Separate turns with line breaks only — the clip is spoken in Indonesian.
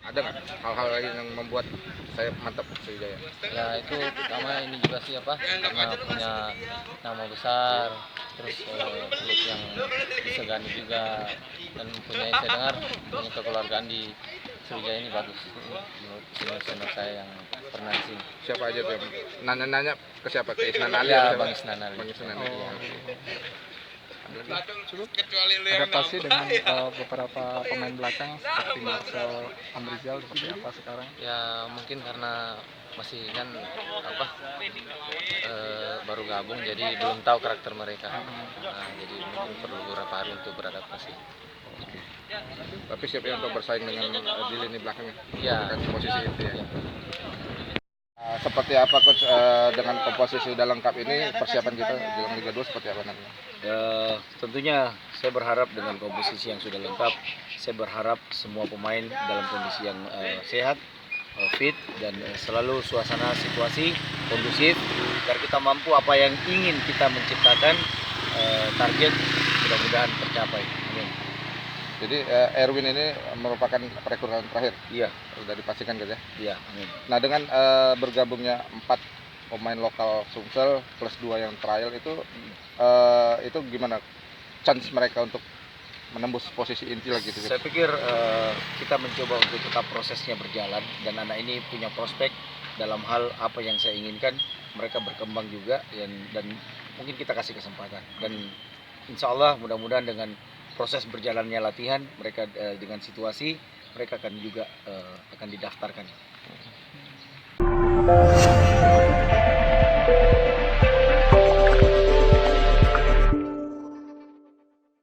Ada nggak hal-hal lain yang membuat saya mantap Sriwijaya?
Ya itu pertama ini juga sih karena punya nama besar, terus klub yang disegani juga, dan mempunyai saya dengar punya kekeluargaan di Sriwijaya ini bagus menurut senior saya yang pernah di sini.
Siapa aja tuh yang nanya-nanya ke siapa? Ke Isnan Ali?
Ya,
atau
Bang
siapa?
Isnan Ali.
Bang Isnan Ali.
Adaptasi dengan beberapa pemain belakang seperti Marcel Amrizal seperti apa sekarang?
Ya mungkin karena masih kan baru gabung, jadi belum tahu karakter mereka. Nah, jadi mungkin perlu beberapa hari untuk beradaptasi.
Tapi siap ya untuk bersaing dengan di lini belakang
Ya.
dengan posisi itu ya.
Ya.
Seperti apa coach, dengan komposisi udah lengkap ini persiapan kita dalam Liga 2 seperti apa nanti?
Tentunya saya berharap dengan komposisi yang sudah lengkap, saya berharap semua pemain dalam kondisi yang sehat, fit, dan selalu suasana situasi kondusif agar kita mampu apa yang ingin kita menciptakan, target mudah-mudahan tercapai. Amin.
Jadi Erwin ini merupakan perekrutan terakhir,
Iya,
sudah dipastikan guys ya.
iya, amin.
Nah dengan bergabungnya 4 pemain lokal Sumsel plus 2 yang trial itu gimana chance mereka untuk menembus posisi inti lagi gitu?
Saya pikir kita mencoba untuk tetap prosesnya berjalan, dan anak ini punya prospek dalam hal apa yang saya inginkan, mereka berkembang juga, dan mungkin kita kasih kesempatan, dan insya Allah mudah-mudahan dengan proses berjalannya latihan mereka dengan situasi mereka akan juga akan didaftarkan.